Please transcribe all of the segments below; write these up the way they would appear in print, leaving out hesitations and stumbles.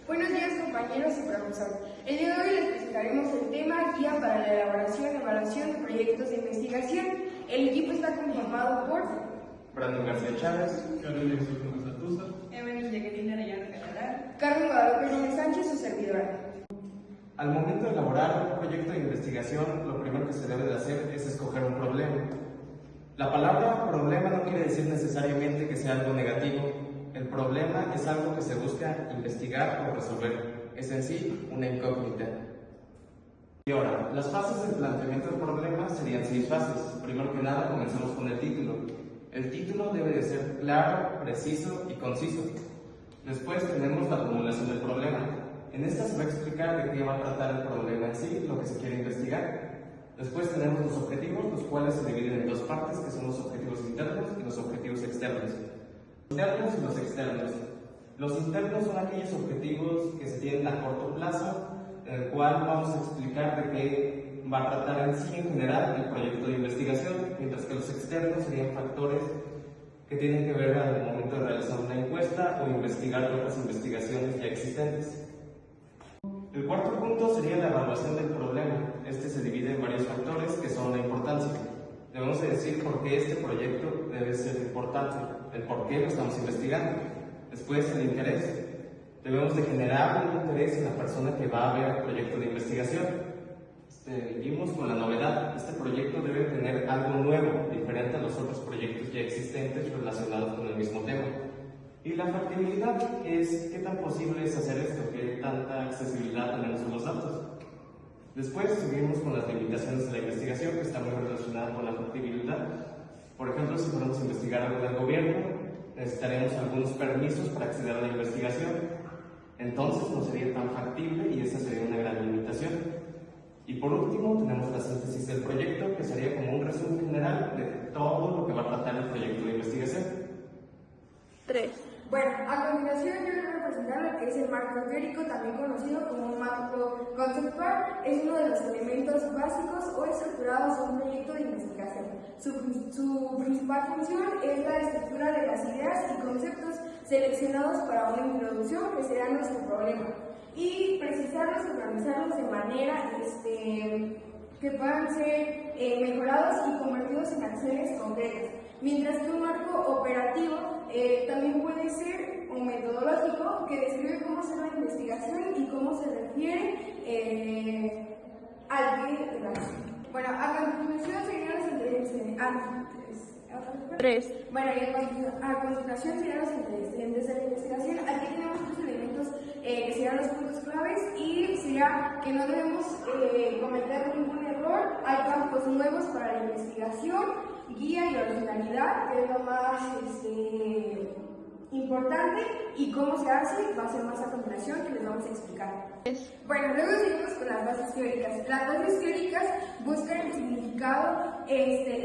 Buenos días, compañeros y profesor. El día de hoy les presentaremos el tema Guía para la elaboración y evaluación de proyectos de investigación. El equipo está conformado por Brandon García Chávez, Carolina Soto Satusa, Evelyn Jacqueline Arellano Catalán, Carmen Guadalupe Núñez Sánchez, su servidora. Al momento de elaborar un proyecto de investigación, lo primero que se debe de hacer es escoger un problema. La palabra problema no quiere decir necesariamente que sea algo negativo. El problema es algo que se busca investigar o resolver. Es en sí una incógnita. Y ahora, las fases del planteamiento del problema serían 6 fases. Primero que nada, comenzamos con el título. El título debe de ser claro, preciso y conciso. Después tenemos la formulación del problema. En esta se va a explicar de qué va a tratar el problema en sí, lo que se quiere investigar. Después tenemos los objetivos, los cuales se dividen en 2 partes, que son los objetivos internos y los objetivos externos. Los internos y los externos. Los internos son aquellos objetivos que se tienen a corto plazo, en el cual vamos a explicar de qué va a tratar en sí en general el proyecto de investigación, mientras que los externos serían factores que tienen que ver al momento de realizar una encuesta o investigar otras investigaciones ya existentes. El cuarto punto sería la evaluación del problema. Este se divide en varios factores que son la importancia. Debemos de decir por qué este proyecto debe ser importante, el por qué lo estamos investigando. Después, el interés. Debemos de generar un interés en la persona que va a ver el proyecto de investigación. Seguimos con la novedad. Este proyecto debe tener algo nuevo, diferente a los otros proyectos ya existentes relacionados con el mismo tema. Y la factibilidad es qué tan posible es hacer esto, qué tanta accesibilidad tenemos a los datos. Después seguimos con las limitaciones de la investigación, que está muy relacionada con la factibilidad. Por ejemplo, si queremos investigar algo del gobierno, necesitaremos algunos permisos para acceder a la investigación. Entonces no sería tan factible y esa sería una gran limitación. Y por último tenemos la síntesis del proyecto, que sería como un resumen general de todo lo que va a tratar el proyecto de investigación. 3. Bueno, a continuación yo les voy a presentar lo que es el marco teórico, también conocido como un marco conceptual. Es uno de los elementos básicos o estructurados de un proyecto de investigación. Su principal función es la estructura de las ideas y conceptos seleccionados para una introducción, que será nuestro problema, y precisarlos y organizarlos de manera que puedan ser mejorados y convertidos en acciones concretas. Mientras que un marco operativo también puede ser un metodológico que describe cómo se hace la investigación y cómo se refiere al que realiza. Bueno, a continuación serían los antecedentes. 3. Bueno, y a continuación serían los antecedentes de la investigación. Aquí tenemos 3 elementos que serían los puntos claves, y sería que no debemos cometer ningún error. Hay campos nuevos para la investigación, guía y originalidad, que es lo más importante, y cómo se hace va a ser más a continuación, que les vamos a explicar. Bueno, luego seguimos con las bases teóricas. Las bases teóricas buscan el significado,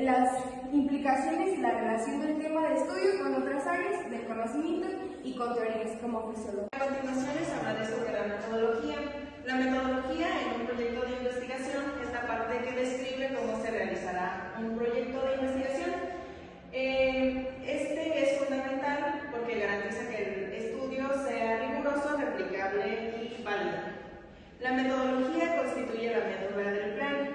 las implicaciones y la relación del tema de estudio con otras áreas del conocimiento y con teorías como fisiología. A continuación les hablaré sobre la metodología. La metodología en un proyecto de investigación es la parte que describe cómo se realizará un proyecto de investigación. Este es fundamental porque garantiza que el estudio sea riguroso, replicable y válido. La metodología constituye la médula del plan,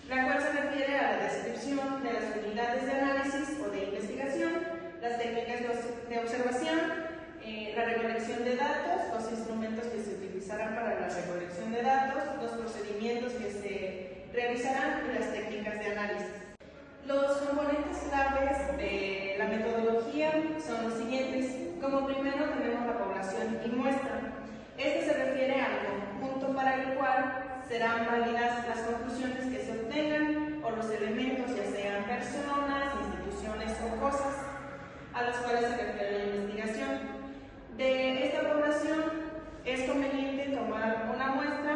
la cual se refiere a la descripción de las unidades de análisis o de investigación, las técnicas de observación, la recolección de datos, los instrumentos que se utilizarán para la recolección de datos, los procedimientos que se realizarán y las técnicas de análisis. Los componentes claves de la metodología son los siguientes. Como primero tenemos la población y muestra. Este se refiere al conjunto para el cual serán válidas las conclusiones que se obtengan o los elementos, ya sean personas, instituciones o cosas, a las cuales se refiere la investigación. De esta población es conveniente tomar una muestra,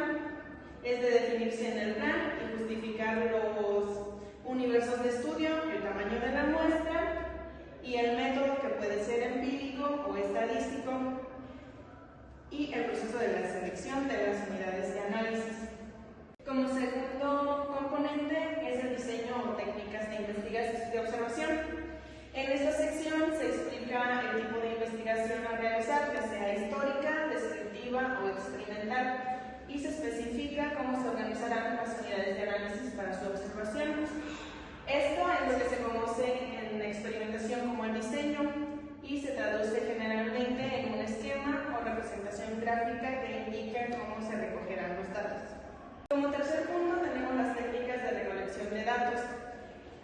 es de definirse en el plan y justificar los universos de estudio, el tamaño de la muestra y el método, que puede ser empírico o estadístico, y el proceso de la selección de las unidades de análisis. Como segundo componente es el diseño o técnicas de investigación de observación. En esta sección se explica el tipo de investigación a realizar, ya sea histórica, descriptiva o y se especifica cómo se organizarán las unidades de análisis para su observación. Esto es lo que se conoce en experimentación como el diseño y se traduce generalmente en un esquema o representación gráfica que indica cómo se recogerán los datos. Como tercer punto tenemos las técnicas de recolección de datos.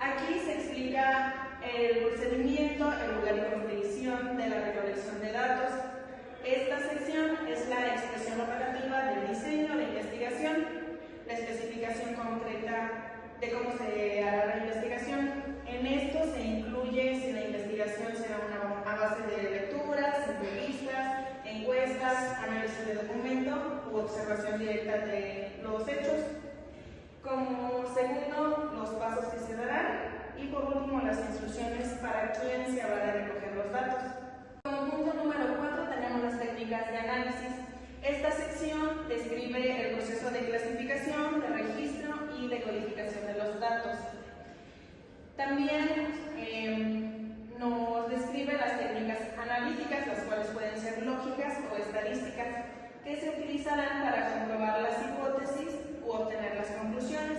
Aquí se explica el procedimiento, el lugar y competición de la recolección de datos. Esta sección es la expresión operativa del diseño de investigación, la especificación concreta de cómo se hará la investigación. En esto se incluye si la investigación será a base de lecturas, entrevistas, encuestas, análisis de documento u observación directa de los hechos. Como segundo, los pasos que se darán y por último las instrucciones para quién se habrá de recoger los datos. Como punto número 4 tenemos las técnicas de análisis. Esta sección describe el proceso de clasificación, de registro y de codificación de los datos. También nos describe las técnicas analíticas, las cuales pueden ser lógicas o estadísticas, que se utilizarán para comprobar las hipótesis u obtener las conclusiones.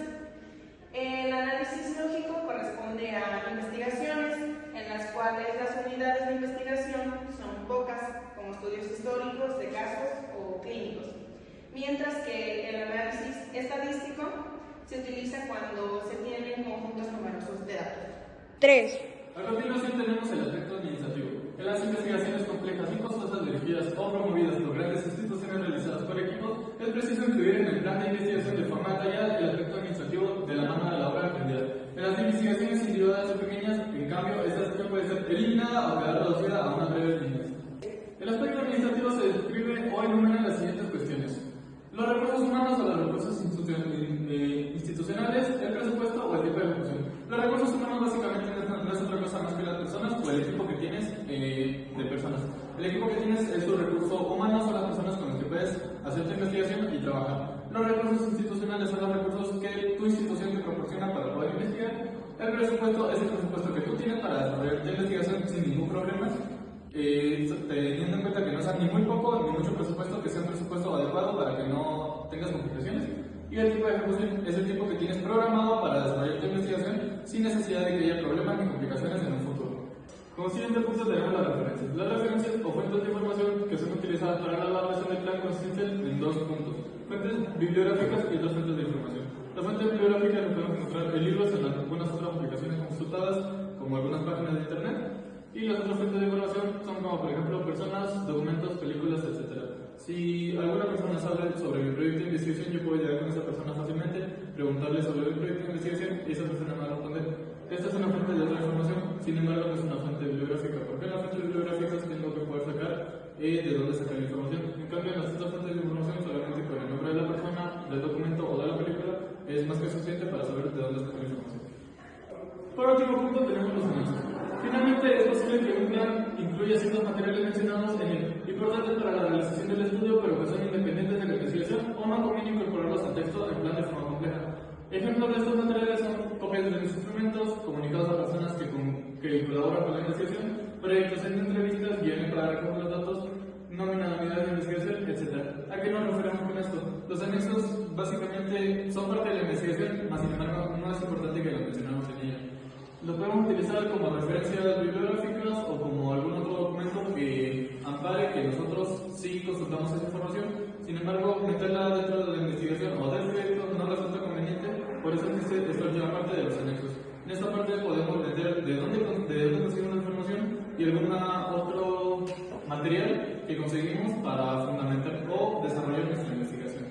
El análisis lógico corresponde a investigaciones en las cuales las unidades de investigación son pocas, como estudios históricos de casos o clínicos, mientras que el análisis estadístico se utiliza cuando se tienen conjuntos numerosos de datos. 3. A continuación tenemos el aspecto administrativo. En las investigaciones complejas y costosas dirigidas o promovidas por grandes instituciones realizadas por equipos, es preciso incluir en el plan de investigación de forma detallada el aspecto administrativo de la mano de la obra emprendida. En las investigaciones individuales o pequeñas, en cambio, esta sección puede ser eliminada o quedar reducida a unas breves líneas. El aspecto administrativo se describe o enumera las siguientes cuestiones: los recursos humanos o los recursos institucionales, el presupuesto o el tipo de ejecución. Los recursos humanos básicamente no es otra cosa más que las personas o el equipo que tienes de personas. El equipo que tienes es tu recurso humano, son las personas con las que puedes hacer tu investigación y trabajar. Los recursos institucionales son los recursos que tu institución te proporciona para poder investigar. El presupuesto es el presupuesto que tú tienes para desarrollar tu investigación sin ningún problema, teniendo en cuenta que no sea ni muy poco ni mucho presupuesto, que sea un presupuesto adecuado para que no tengas complicaciones. Y el tipo de ejecución es el tiempo que tienes programado para desarrollar tu investigación sin necesidad de que haya problemas ni complicaciones en un futuro. Como siguiente punto tenemos las referencias. Las referencias o fuentes de información que son utilizadas para la elaboración del plan consisten en dos puntos: fuentes bibliográficas y otras fuentes de información. Las fuentes bibliográficas las podemos encontrar en libros, en algunas otras publicaciones consultadas, como algunas páginas de internet, y las otras fuentes de información son como por ejemplo personas, documentos, películas, etc. Si alguna persona sabe sobre mi proyecto de investigación, yo puedo llegar con esa persona fácilmente, preguntarle sobre el proyecto de investigación y esa persona me va a responder. Esta es una fuente de otra información, sin embargo no es una fuente bibliográfica, porque en las fuentes bibliográficas tengo que poder sacar de dónde sacar la información. En cambio, en las otras fuentes de información, solamente con el nombre de la persona, del documento o de la película, es más que suficiente para saber de dónde sacar la información. Por último punto tenemos los anexos. Finalmente, es posible que un plan incluya ciertos materiales mencionados en él, importantes para la realización del estudio, pero que son independientes de la investigación o no conviene incorporarlos al texto del plan de forma compleja. Ejemplos de estos materiales son copias de los instrumentos, comunicados a personas que colaboran con la investigación, proyectos en entrevistas, guiones para recoger los datos, nómina de unidades de investigación, etc. ¿A qué nos referimos con esto? Los anexos básicamente son parte de la investigación, mas sin embargo no es importante que los mencionemos en ella. Lo podemos utilizar como referencias bibliográficas o como algún otro documento que ampare que nosotros sí consultamos esa información. Sin embargo, meterla dentro de la investigación o del proyecto no resulta conveniente, por eso existe esto ya parte de los anexos. En esta parte podemos meter de dónde conseguimos la información y algún otro material que conseguimos para fundamentar o desarrollar nuestra investigación.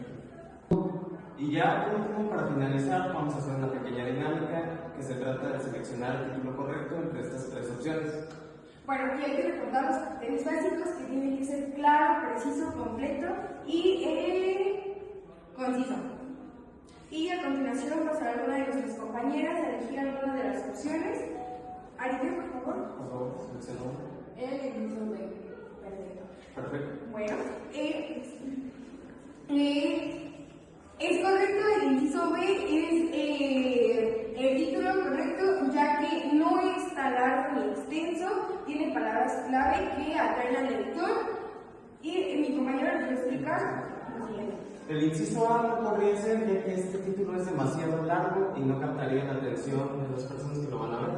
Y ya por último, para finalizar, vamos a hacer una pequeña dinámica que se trata de seleccionar el título correcto entre estas tres opciones. Bueno, y hay que recordar los criterios básicos que tienen que ser claro, preciso, completo y conciso. Y a continuación pasará a una de nuestras compañeras a elegir alguna de las opciones. Arite, por favor. Por favor, seleccionó. El inciso B. Perfecto. Perfecto. Bueno, es correcto, el inciso B es el título correcto, ya que no es tan largo ni extenso, tiene palabras clave que atraen al lector. Y mi compañero les va a explicar lo siguiente. El inciso A no podría ser, ya que este título es demasiado largo y no captaría la atención de las personas que lo van a ver.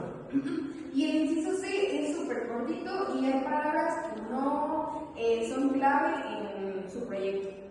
Y el inciso C es súper cortito y hay palabras que no son clave en su proyecto.